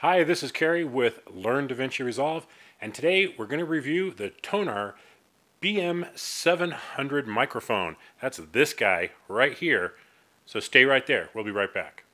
Hi, this is Kerry with Learn DaVinci Resolve, and today we're going to review the Tonor BM-700 Microphone. That's this guy right here, so stay right there. We'll be right back.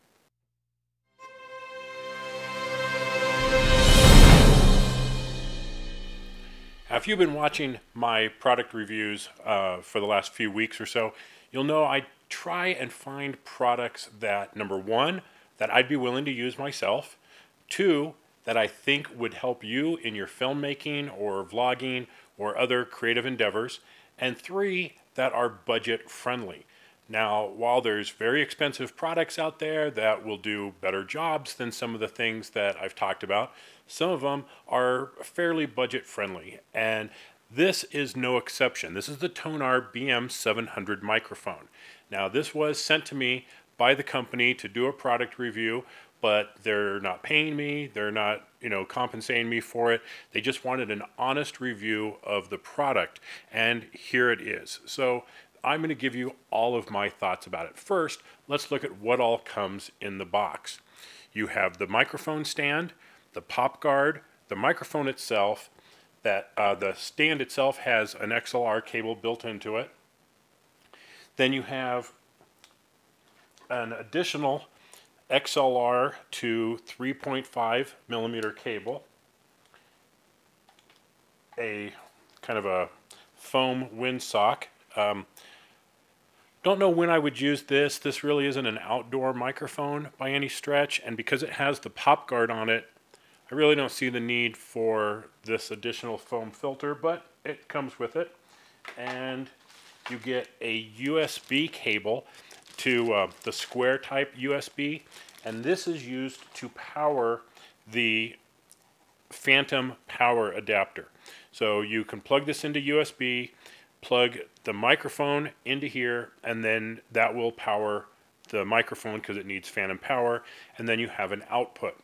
Now, if you've been watching my product reviews for the last few weeks or so, you'll know I try and find products that, number one, that I'd be willing to use myself, two, that I think would help you in your filmmaking or vlogging or other creative endeavors, and three, that are budget friendly. Now, while there's very expensive products out there that will do better jobs than some of the things that I've talked about, some of them are fairly budget friendly, and this is no exception. This is the Tonor BM-700 microphone. Now, this was sent to me by the company to do a product review, but they're not paying me, they're not, compensating me for it. They just wanted an honest review of the product, and here it is. So I'm going to give you all of my thoughts about it. First, let's look at what all comes in the box. You have the microphone stand, the pop guard, the microphone itself, that the stand itself has an XLR cable built into it. Then you have an additional XLR to 3.5 millimeter cable, a kind of a foam windsock. Don't know when I would use this. This really isn't an outdoor microphone by any stretch, and because it has the pop guard on it, I really don't see the need for this additional foam filter, but it comes with it. And you get a USB cable to the square type USB, and this is used to power the phantom power adapter. So you can plug this into USB, plug the microphone into here, and then that will power the microphone because it needs phantom power, and then you have an output.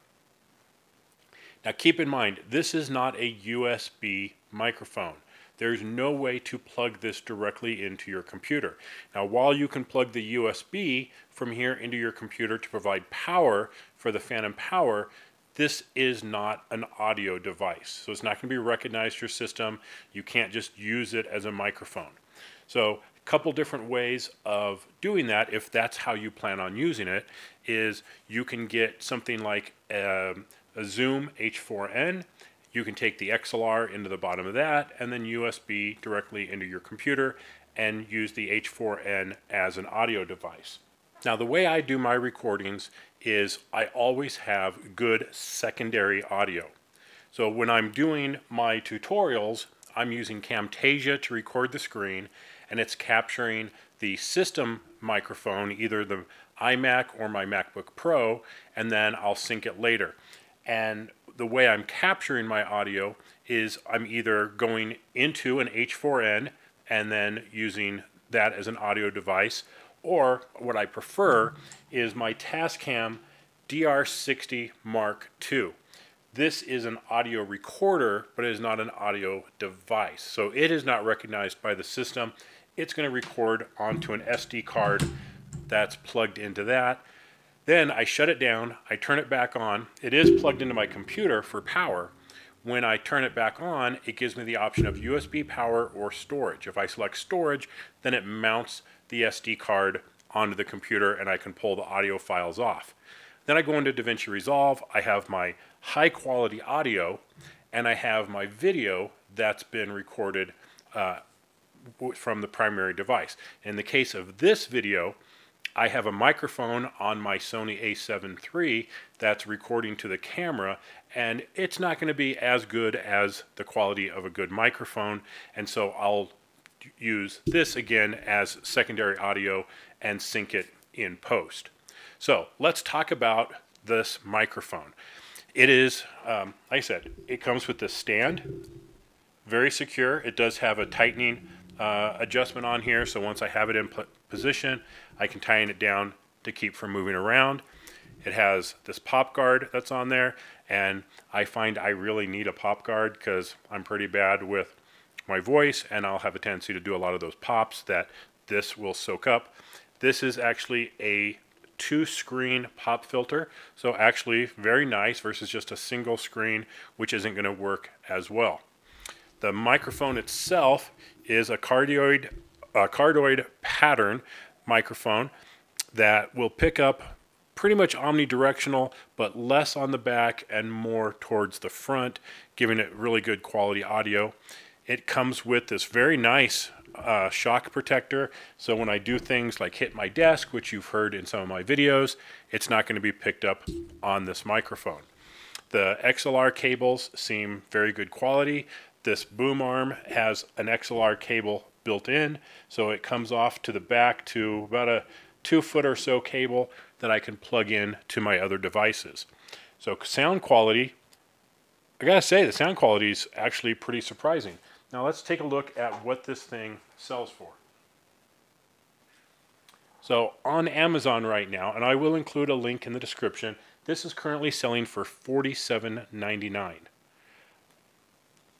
Now keep in mind, this is not a USB microphone. There's no way to plug this directly into your computer. Now, while you can plug the USB from here into your computer to provide power for the phantom power, this is not an audio device. So it's not going to be recognized your system. You can't just use it as a microphone. So a couple different ways of doing that, if that's how you plan on using it, is you can get something like a Zoom H4n. You can take the XLR into the bottom of that and then USB directly into your computer and use the H4n as an audio device. Now, the way I do my recordings is I always have good secondary audio. So when I'm doing my tutorials, I'm using Camtasia to record the screen, and it's capturing the system microphone, either the iMac or my MacBook Pro, and then I'll sync it later. And the way I'm capturing my audio is I'm either going into an H4n and then using that as an audio device, or what I prefer is my Tascam DR60 Mark II. This is an audio recorder, but it is not an audio device. So it is not recognized by the system. It's going to record onto an SD card that's plugged into that. Then I shut it down, I turn it back on. It is plugged into my computer for power. When I turn it back on, it gives me the option of USB power or storage. If I select storage, then it mounts the SD card onto the computer and I can pull the audio files off. Then I go into DaVinci Resolve, I have my high quality audio, and I have my video that's been recorded from the primary device. In the case of this video, I have a microphone on my Sony a7 III that's recording to the camera, and it's not going to be as good as the quality of a good microphone, and so I'll use this again as secondary audio and sync it in post. So let's talk about this microphone. It is, like I said, it comes with this stand, very secure. It does have a tightening adjustment on here, so once I have it in position, I can tighten it down to keep from moving around. It has this pop guard that's on there, and I find I really need a pop guard because I'm pretty bad with my voice, and I'll have a tendency to do a lot of those pops that this will soak up. This is actually a 2-screen pop filter, so actually very nice versus just a single screen, which isn't going to work as well. The microphone itself is a cardioid pattern microphone that will pick up pretty much omnidirectional, but less on the back and more towards the front, giving it really good quality audio. It comes with this very nice shock protector, so when I do things like hit my desk, which you've heard in some of my videos, it's not going to be picked up on this microphone. The XLR cables seem very good quality. This boom arm has an XLR cable built in, so it comes off to the back to about a 2-foot or so cable that I can plug in to my other devices. So sound quality, I gotta say the sound quality is actually pretty surprising. Now let's take a look at what this thing sells for. So on Amazon right now, and I will include a link in the description, this is currently selling for $47.99.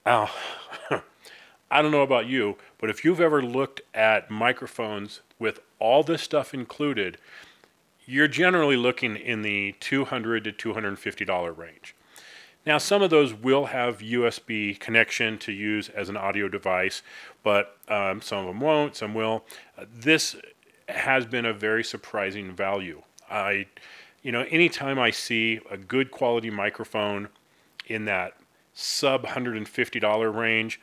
Now, I don't know about you, but if you've ever looked at microphones with all this stuff included, you're generally looking in the $200 to $250 range. Now, some of those will have USB connection to use as an audio device, but some of them won't, some will. This has been a very surprising value. Anytime I see a good quality microphone in that sub $150 range,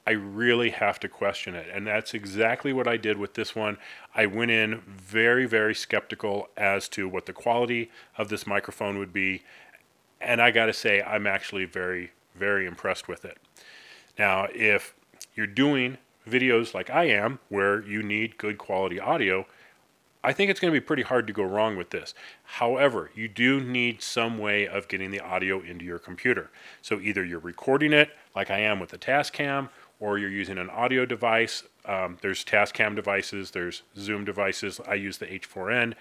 I really have to question it. And that's exactly what I did with this one. I went in very, very skeptical as to what the quality of this microphone would be. And I got to say, I'm actually very, very impressed with it. Now, if you're doing videos like I am, where you need good quality audio, I think it's going to be pretty hard to go wrong with this. However, you do need some way of getting the audio into your computer. So either you're recording it, like I am with the Tascam, or you're using an audio device. There's Tascam devices, there's Zoom devices. I use the H4n.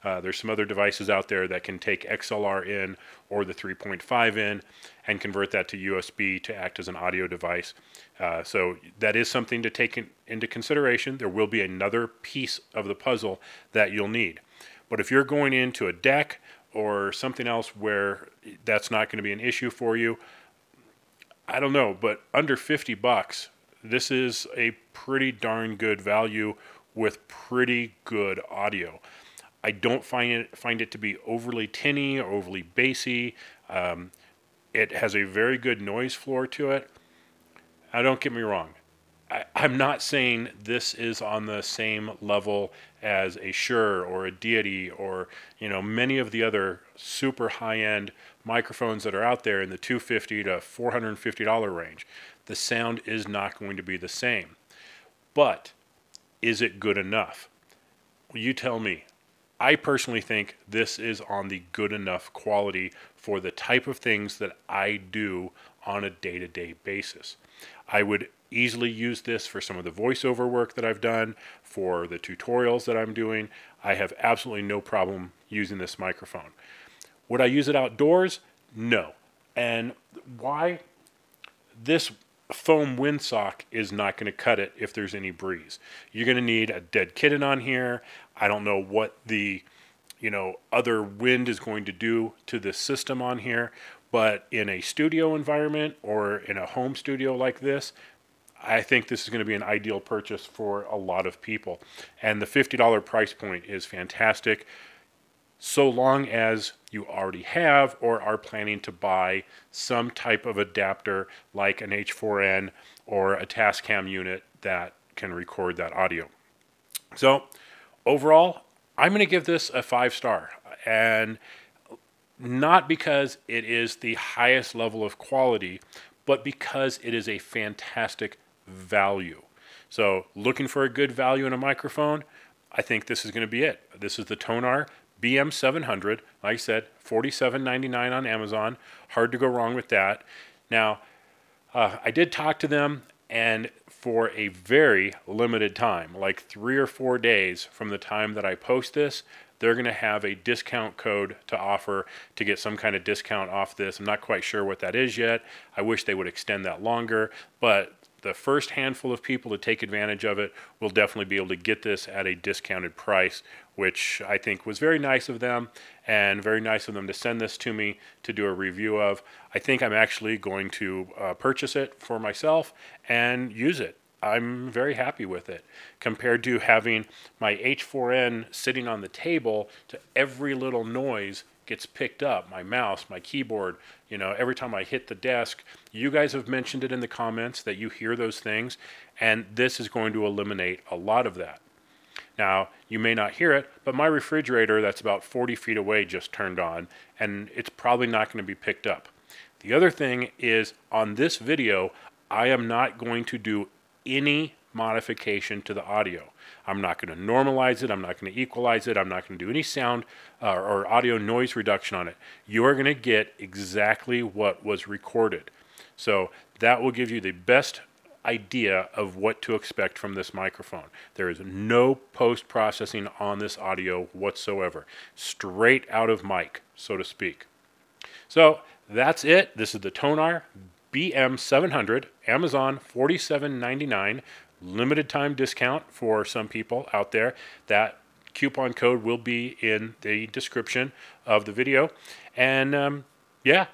There's some other devices out there that can take XLR in or the 3.5 in and convert that to USB to act as an audio device. So that is something to take into consideration. There will be another piece of the puzzle that you'll need. But if you're going into a deck or something else where that's not going to be an issue for you, I don't know, but under 50 bucks, this is a pretty darn good value with pretty good audio. I don't find it to be overly tinny or overly bassy. It has a very good noise floor to it. Now, don't get me wrong. I'm not saying this is on the same level as a Shure or a Deity or many of the other super high-end microphones that are out there in the $250 to $450 range. The sound is not going to be the same. But is it good enough? Well, you tell me. I personally think this is on the good enough quality for the type of things that I do on a day-to-day basis. I would easily use this for some of the voiceover work that I've done, for the tutorials that I'm doing. I have absolutely no problem using this microphone. Would I use it outdoors? No. And why? This foam windsock is not going to cut it if there's any breeze. You're going to need a dead kitten on here. I don't know what the other wind is going to do to this system on here, but in a studio environment or in a home studio like this, I think this is going to be an ideal purchase for a lot of people. And the $50 price point is fantastic, so long as you already have or are planning to buy some type of adapter like an H4n or a Tascam unit that can record that audio. So overall, I'm going to give this a 5-star, and not because it is the highest level of quality, but because it is a fantastic value. So looking for a good value in a microphone, I think this is going to be it. This is the Tonor BM-700. Like I said, $47.99 on Amazon. Hard to go wrong with that. Now, I did talk to them, and for a very limited time, like 3 or 4 days from the time that I post this, they're going to have a discount code to offer to get some kind of discount off this. I'm not quite sure what that is yet. I wish they would extend that longer, but the first handful of people to take advantage of it will definitely be able to get this at a discounted price, which I think was very nice of them, and very nice of them to send this to me to do a review of. I think I'm actually going to purchase it for myself and use it. I'm very happy with it compared to having my H4n sitting on the table to every little noise gets picked up. My mouse, my keyboard, you know, every time I hit the desk. You guys have mentioned it in the comments that you hear those things, and this is going to eliminate a lot of that. Now, you may not hear it, but my refrigerator that's about 40 feet away just turned on, and it's probably not going to be picked up. The other thing is, on this video, I am not going to do any modification to the audio. I'm not going to normalize it. I'm not going to equalize it. I'm not going to do any sound or audio noise reduction on it. You are going to get exactly what was recorded. So that will give you the best idea of what to expect from this microphone. There is no post-processing on this audio whatsoever. Straight out of mic, so to speak. So that's it. This is the Tonor BM-700, Amazon $47.99, limited time discount for some people out there. That coupon code will be in the description of the video. And yeah,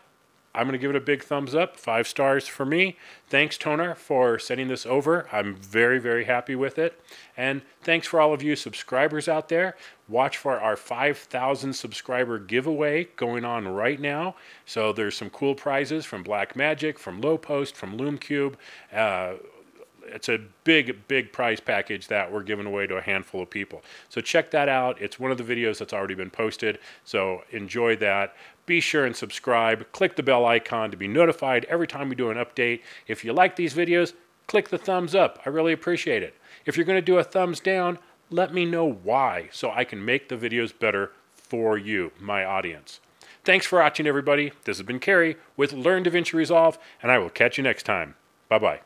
I'm going to give it a big thumbs up, 5 stars for me. Thanks, Tonor, for sending this over. I'm very, very happy with it. And thanks for all of you subscribers out there. Watch for our 5,000 subscriber giveaway going on right now. So there's some cool prizes from Blackmagic, from Low Post, from LoomCube. It's a big, big prize package that we're giving away to a handful of people. So check that out. It's one of the videos that's already been posted. So enjoy that. Be sure and subscribe. Click the bell icon to be notified every time we do an update. If you like these videos, click the thumbs up. I really appreciate it. If you're going to do a thumbs down, let me know why so I can make the videos better for you, my audience. Thanks for watching, everybody. This has been Kerry with Learn DaVinci Resolve, and I will catch you next time. Bye-bye.